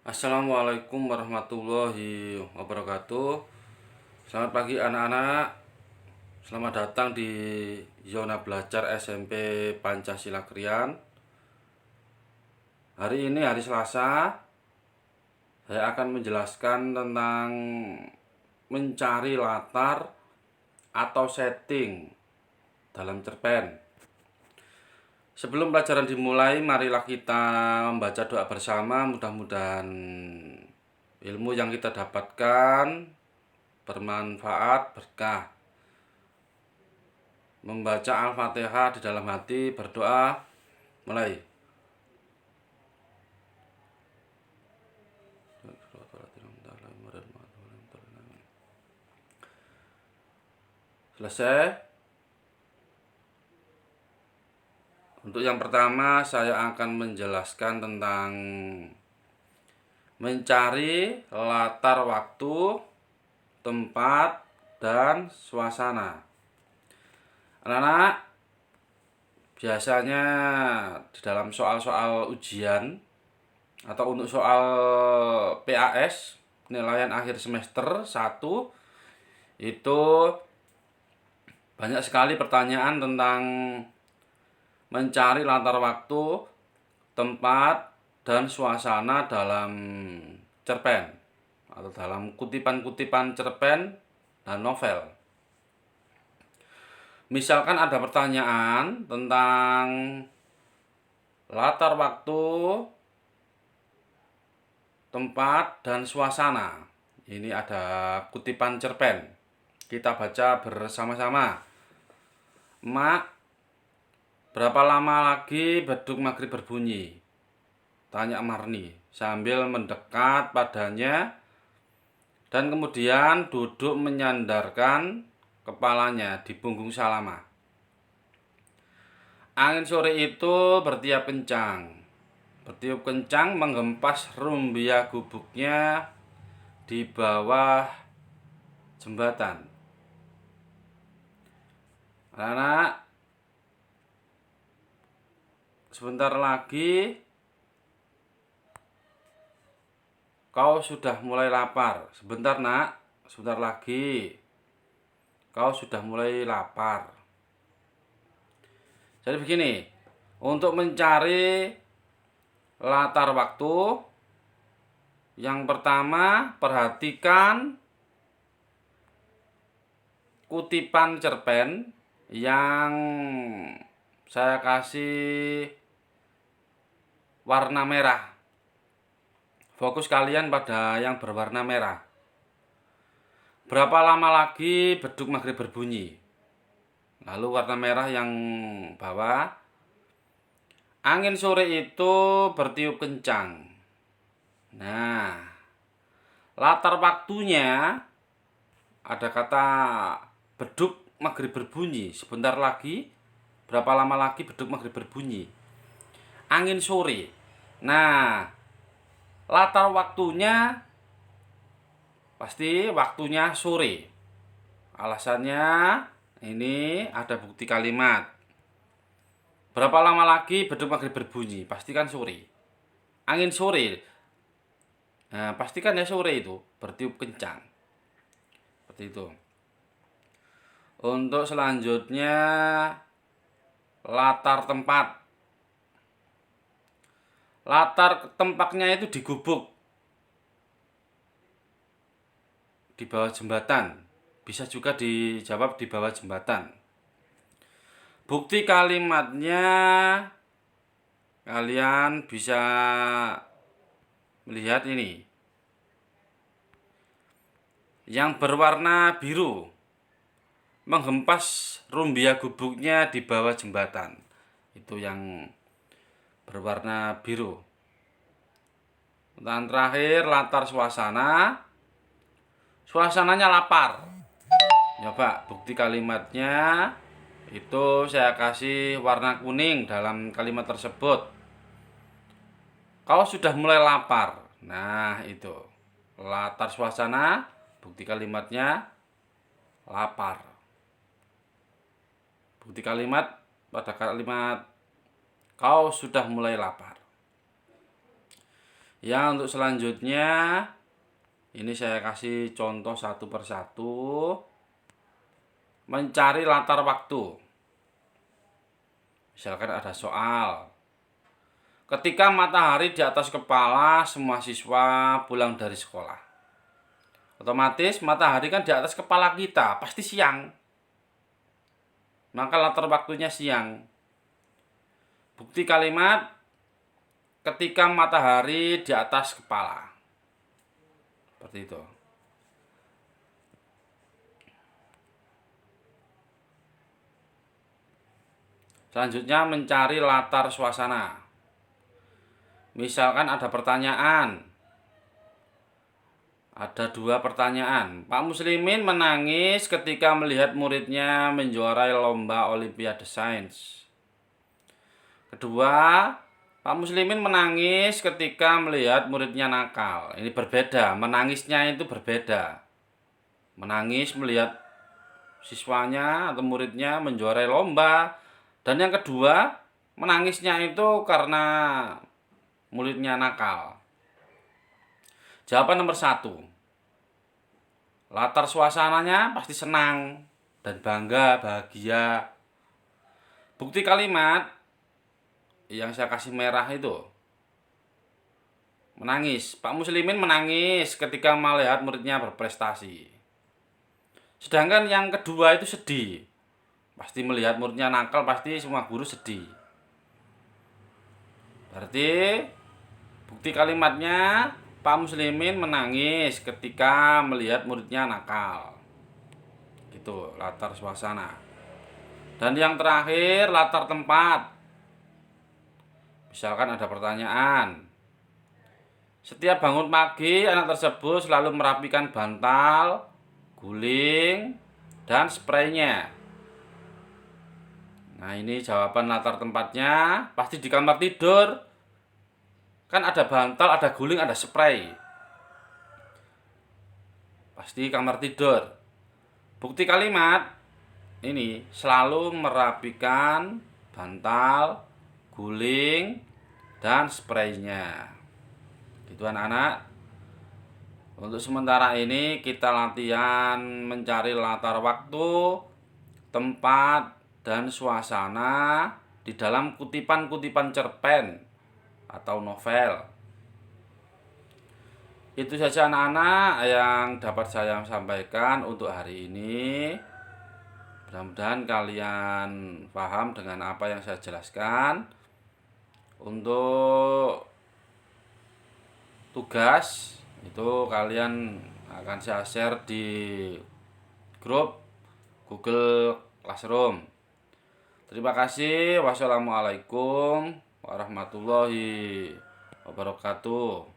Assalamualaikum warahmatullahi wabarakatuh. Selamat pagi anak-anak. Selamat datang di zona belajar SMP Pancasila Krian. Hari ini hari Selasa. Saya akan menjelaskan tentang mencari latar atau setting dalam cerpen. Sebelum pelajaran dimulai, marilah kita membaca doa bersama. Mudah-mudahan ilmu yang kita dapatkan bermanfaat, berkah. Membaca Al-Fatihah di dalam hati, berdoa, mulai. Selesai. Untuk yang pertama, saya akan menjelaskan tentang mencari latar waktu, tempat, dan suasana. Anak-anak, biasanya di dalam soal-soal ujian atau untuk soal PAS, penilaian akhir semester 1, itu banyak sekali pertanyaan tentang mencari latar waktu, tempat, dan suasana dalam cerpen atau dalam kutipan-kutipan cerpen dan novel. Misalkan ada pertanyaan tentang latar waktu, tempat, dan suasana. Ini ada kutipan cerpen. Kita baca bersama-sama. Mak, berapa lama lagi beduk maghrib berbunyi? Tanya Marni sambil mendekat padanya dan kemudian duduk menyandarkan kepalanya di punggung Salama. Angin sore itu bertiup kencang menghempas rumbia gubuknya di bawah jembatan. Anak, sebentar lagi kau sudah mulai lapar. Sebentar nak, sebentar lagi kau sudah mulai lapar. Jadi begini, untuk mencari latar waktu, yang pertama perhatikan kutipan cerpen yang saya kasih warna merah. Fokus kalian pada yang berwarna merah. Berapa lama lagi beduk maghrib berbunyi? Lalu warna merah yang bawah. Angin sore itu bertiup kencang. Nah, latar waktunya ada kata beduk maghrib berbunyi. Sebentar lagi, berapa lama lagi beduk maghrib berbunyi? Angin sore. Nah, latar waktunya pasti waktunya sore. Alasannya ini ada bukti kalimat. Berapa lama lagi beduk maghrib berbunyi? Pastikan sore. Angin sore. Nah, pastikan ya sore itu bertiup kencang. Seperti itu. Untuk selanjutnya latar tempat. Latar tempatnya itu di gubuk, di bawah jembatan. Bisa juga dijawab di bawah jembatan. Bukti kalimatnya kalian bisa melihat ini. Yang berwarna biru menghempas rumbia gubuknya di bawah jembatan. Itu yang berwarna biru. Dan terakhir latar suasana. Suasananya lapar. Coba bukti kalimatnya itu saya kasih warna kuning dalam kalimat tersebut. Kau sudah mulai lapar. Nah, itu latar suasana, bukti kalimatnya lapar. Bukti kalimat pada kalimat kau sudah mulai lapar. Ya, untuk selanjutnya ini saya kasih contoh satu persatu. Mencari latar waktu. Misalkan ada soal. Ketika matahari di atas kepala semua siswa pulang dari sekolah. Otomatis matahari kan di atas kepala kita, pasti siang. Maka latar waktunya siang. Bukti kalimat ketika matahari di atas kepala. Seperti itu. Selanjutnya mencari latar suasana. Misalkan ada pertanyaan. Ada 2 pertanyaan. Pak Muslimin menangis ketika melihat muridnya menjuarai lomba Olimpiade Sains. Kedua, Pak Muslimin menangis ketika melihat muridnya nakal. Ini berbeda, menangisnya itu berbeda. Menangis melihat siswanya atau muridnya menjuarai lomba. Dan yang kedua, menangisnya itu karena muridnya nakal. Jawaban nomor 1. Latar suasananya pasti senang dan bangga, bahagia. Bukti kalimat yang saya kasih merah itu menangis. Pak Muslimin menangis ketika melihat muridnya berprestasi. Sedangkan yang kedua itu sedih. Pasti melihat muridnya nakal, pasti semua guru sedih. Berarti bukti kalimatnya Pak Muslimin menangis ketika melihat muridnya nakal. Gitu, latar suasana. Dan yang terakhir, latar tempat. Misalkan ada pertanyaan. Setiap bangun pagi, anak tersebut selalu merapikan bantal, guling, dan spraynya. Nah, ini jawaban latar tempatnya. Pasti di kamar tidur. Kan ada bantal, ada guling, ada spray. Pasti kamar tidur. Bukti kalimat ini selalu merapikan bantal, guling, dan spraynya. Gitu anak-anak. Untuk sementara ini kita latihan mencari latar waktu, tempat, dan suasana di dalam kutipan-kutipan cerpen atau novel. Itu saja anak-anak yang dapat saya sampaikan untuk hari ini. Mudah-mudahan kalian paham dengan apa yang saya jelaskan. Untuk tugas itu kalian akan saya share di grup Google Classroom. Terima kasih. Wassalamualaikum warahmatullahi wabarakatuh.